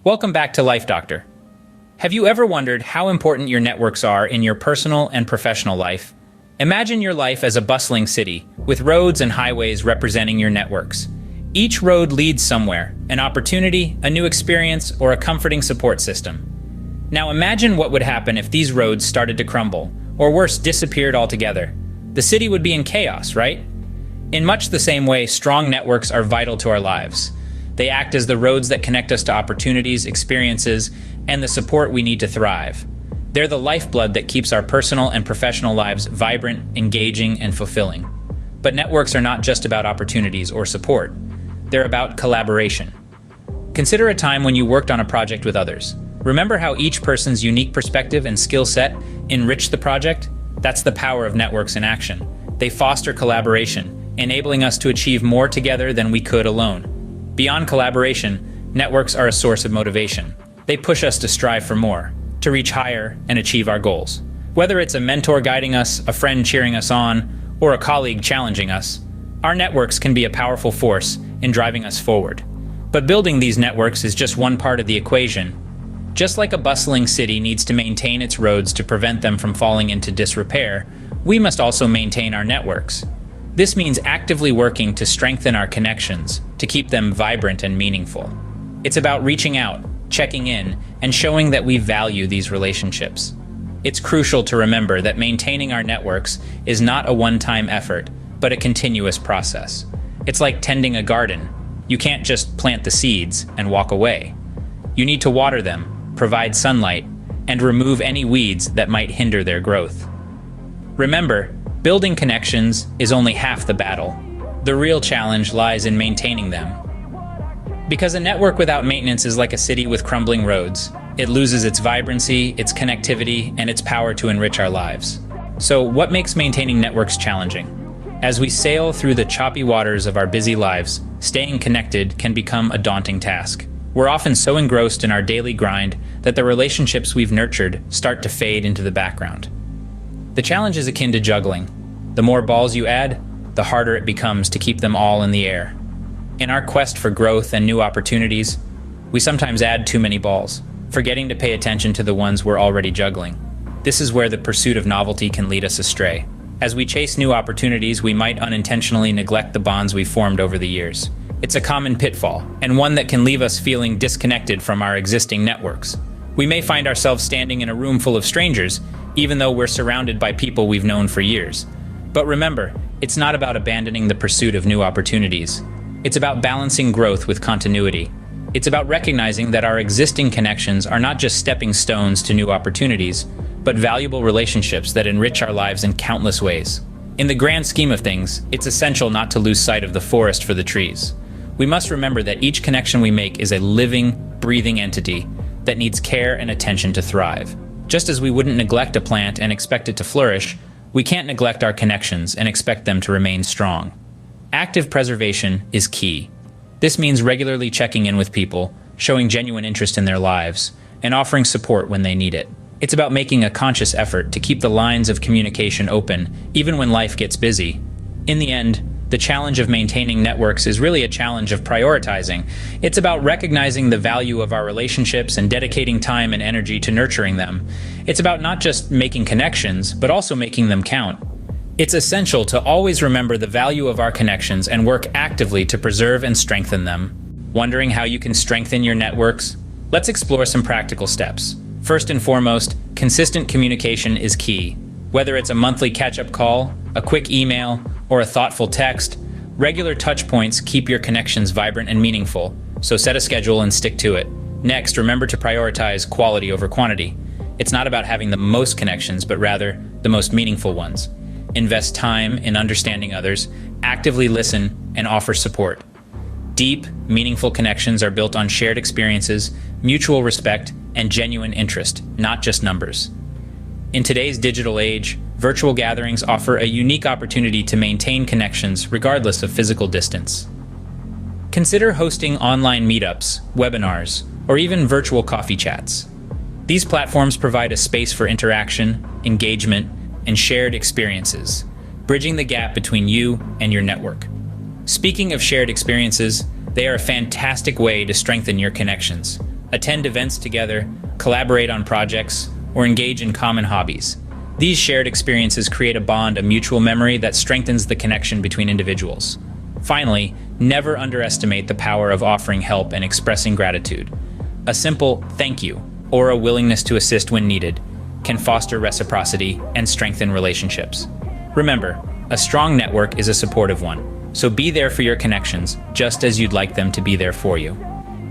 Welcome back to Life Doctor. Have you ever wondered how important your networks are in your personal and professional life? Imagine your life as a bustling city, with roads and highways representing your networks. Each road leads somewhere, an opportunity, a new experience, or a comforting support system. Now imagine what would happen if these roads started to crumble, or worse, disappeared altogether. The city would be in chaos, right? In much the same way, strong networks are vital to our lives. They act as the roads that connect us to opportunities, experiences, and the support we need to thrive. They're the lifeblood that keeps our personal and professional lives vibrant, engaging, and fulfilling. But networks are not just about opportunities or support. They're about collaboration. Consider a time when you worked on a project with others. Remember how each person's unique perspective and skill set enriched the project? That's the power of networks in action. They foster collaboration, enabling us to achieve more together than we could alone. Beyond collaboration, networks are a source of motivation. They push us to strive for more, to reach higher and achieve our goals. Whether it's a mentor guiding us, a friend cheering us on, or a colleague challenging us, our networks can be a powerful force in driving us forward. But building these networks is just one part of the equation. Just like a bustling city needs to maintain its roads to prevent them from falling into disrepair, we must also maintain our networks. This means actively working to strengthen our connections, to keep them vibrant and meaningful. It's about reaching out, checking in, and showing that we value these relationships. It's crucial to remember that maintaining our networks is not a one-time effort, but a continuous process. It's like tending a garden. You can't just plant the seeds and walk away. You need to water them, provide sunlight, and remove any weeds that might hinder their growth. Remember, building connections is only half the battle. The real challenge lies in maintaining them. Because a network without maintenance is like a city with crumbling roads. It loses its vibrancy, its connectivity, and its power to enrich our lives. So, what makes maintaining networks challenging? As we sail through the choppy waters of our busy lives, staying connected can become a daunting task. We're often so engrossed in our daily grind that the relationships we've nurtured start to fade into the background. The challenge is akin to juggling. The more balls you add, the harder it becomes to keep them all in the air. In our quest for growth and new opportunities, we sometimes add too many balls, forgetting to pay attention to the ones we're already juggling. This is where the pursuit of novelty can lead us astray. As we chase new opportunities, we might unintentionally neglect the bonds we've formed over the years. It's a common pitfall, and one that can leave us feeling disconnected from our existing networks. We may find ourselves standing in a room full of strangers, even though we're surrounded by people we've known for years. But remember, it's not about abandoning the pursuit of new opportunities. It's about balancing growth with continuity. It's about recognizing that our existing connections are not just stepping stones to new opportunities, but valuable relationships that enrich our lives in countless ways. In the grand scheme of things, it's essential not to lose sight of the forest for the trees. We must remember that each connection we make is a living, breathing entity that needs care and attention to thrive. Just as we wouldn't neglect a plant and expect it to flourish, we can't neglect our connections and expect them to remain strong. Active preservation is key. This means regularly checking in with people, showing genuine interest in their lives, and offering support when they need it. It's about making a conscious effort to keep the lines of communication open, even when life gets busy. In the end, the challenge of maintaining networks is really a challenge of prioritizing. It's about recognizing the value of our relationships and dedicating time and energy to nurturing them. It's about not just making connections, but also making them count. It's essential to always remember the value of our connections and work actively to preserve and strengthen them. Wondering how you can strengthen your networks? Let's explore some practical steps. First and foremost, consistent communication is key. Whether it's a monthly catch-up call, a quick email, or a thoughtful text, regular touch points keep your connections vibrant and meaningful, so set a schedule and stick to it. Next, remember to prioritize quality over quantity. It's not about having the most connections, but rather the most meaningful ones. Invest time in understanding others, actively listen, and offer support. Deep, meaningful connections are built on shared experiences, mutual respect, and genuine interest, not just numbers. In today's digital age, virtual gatherings offer a unique opportunity to maintain connections regardless of physical distance. Consider hosting online meetups, webinars, or even virtual coffee chats. These platforms provide a space for interaction, engagement, and shared experiences, bridging the gap between you and your network. Speaking of shared experiences, they are a fantastic way to strengthen your connections. attend events together, collaborate on projects, or engage in common hobbies. These shared experiences create a bond, a mutual memory that strengthens the connection between individuals. Finally, never underestimate the power of offering help and expressing gratitude. A simple thank you or a willingness to assist when needed can foster reciprocity and strengthen relationships. Remember, a strong network is a supportive one, so be there for your connections just as you'd like them to be there for you.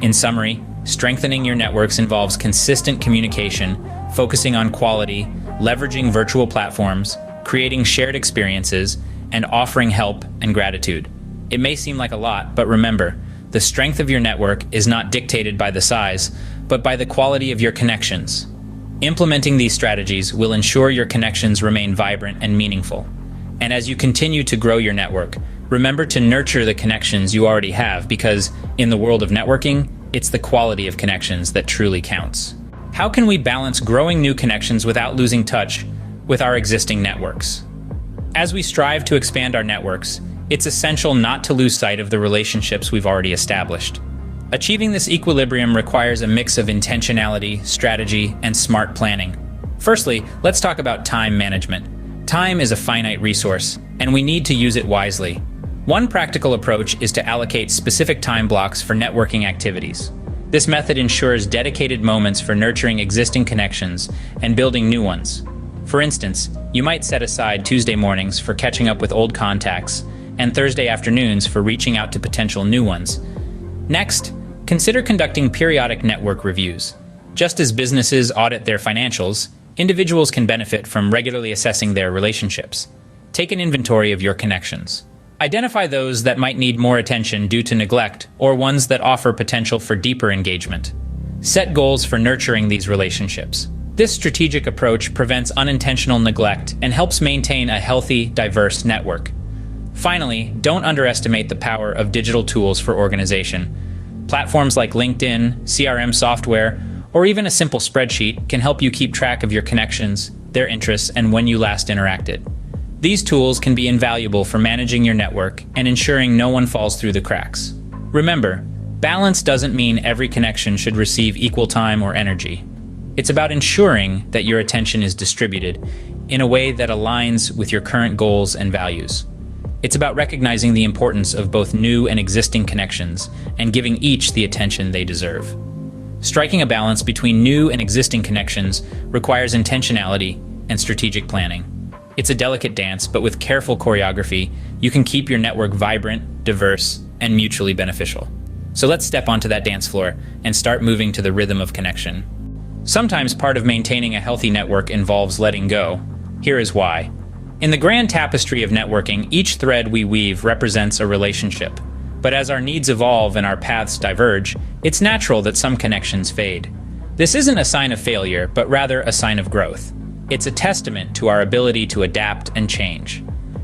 In summary, strengthening your networks involves consistent communication, focusing on quality, leveraging virtual platforms, creating shared experiences, and offering help and gratitude. It may seem like a lot, but remember, the strength of your network is not dictated by the size, but by the quality of your connections. Implementing these strategies will ensure your connections remain vibrant and meaningful. And as you continue to grow your network, remember to nurture the connections you already have because, in the world of networking, it's the quality of connections that truly counts. How can we balance growing new connections without losing touch with our existing networks? As we strive to expand our networks, it's essential not to lose sight of the relationships we've already established. Achieving this equilibrium requires a mix of intentionality, strategy, and smart planning. Firstly, let's talk about time management. Time is a finite resource, and we need to use it wisely. One practical approach is to allocate specific time blocks for networking activities. This method ensures dedicated moments for nurturing existing connections and building new ones. For instance, you might set aside Tuesday mornings for catching up with old contacts and Thursday afternoons for reaching out to potential new ones. Next, consider conducting periodic network reviews. Just as businesses audit their financials, individuals can benefit from regularly assessing their relationships. Take an inventory of your connections. Identify those that might need more attention due to neglect or ones that offer potential for deeper engagement. Set goals for nurturing these relationships. This strategic approach prevents unintentional neglect and helps maintain a healthy, diverse network. Finally, don't underestimate the power of digital tools for organization. Platforms like LinkedIn, CRM software, or even a simple spreadsheet can help you keep track of your connections, their interests, and when you last interacted. These tools can be invaluable for managing your network and ensuring no one falls through the cracks. Remember, balance doesn't mean every connection should receive equal time or energy. It's about ensuring that your attention is distributed in a way that aligns with your current goals and values. It's about recognizing the importance of both new and existing connections and giving each the attention they deserve. Striking a balance between new and existing connections requires intentionality and strategic planning. It's a delicate dance, but with careful choreography, you can keep your network vibrant, diverse, and mutually beneficial. So let's step onto that dance floor and start moving to the rhythm of connection. Sometimes part of maintaining a healthy network involves letting go. Here is why. In the grand tapestry of networking, each thread we weave represents a relationship. But as our needs evolve and our paths diverge, it's natural that some connections fade. This isn't a sign of failure, but rather a sign of growth. It's a testament to our ability to adapt and change.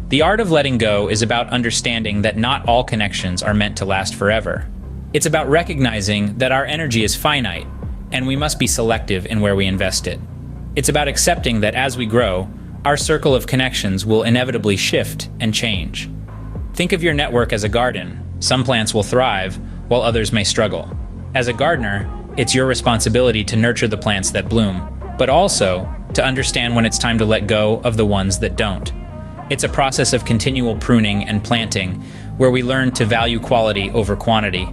The art of letting go is about understanding that not all connections are meant to last forever. It's about recognizing that our energy is finite, and we must be selective in where we invest it. It's about accepting that as we grow, our circle of connections will inevitably shift and change. Think of your network as a garden. Some plants will thrive, while others may struggle. As a gardener, it's your responsibility to nurture the plants that bloom, but also to understand when it's time to let go of the ones that don't. It's a process of continual pruning and planting, where we learn to value quality over quantity.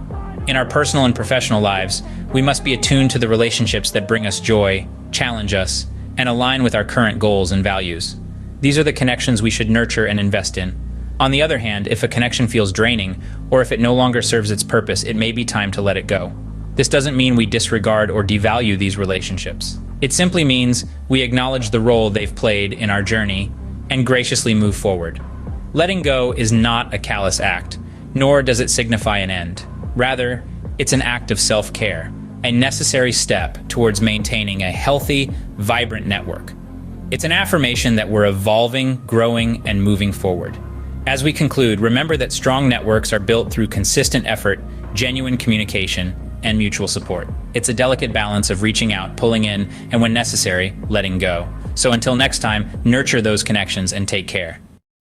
In our personal and professional lives, we must be attuned to the relationships that bring us joy, challenge us, and align with our current goals and values. These are the connections we should nurture and invest in. On the other hand, if a connection feels draining, or if it no longer serves its purpose, it may be time to let it go. This doesn't mean we disregard or devalue these relationships. It simply means we acknowledge the role they've played in our journey and graciously move forward. Letting go is not a callous act, nor does it signify an end. Rather, it's an act of self-care, a necessary step towards maintaining a healthy, vibrant network. It's an affirmation that we're evolving, growing, and moving forward. As we conclude, remember that strong networks are built through consistent effort, genuine communication, and mutual support. It's a delicate balance of reaching out, pulling in, and when necessary, letting go. So until next time, nurture those connections and take care.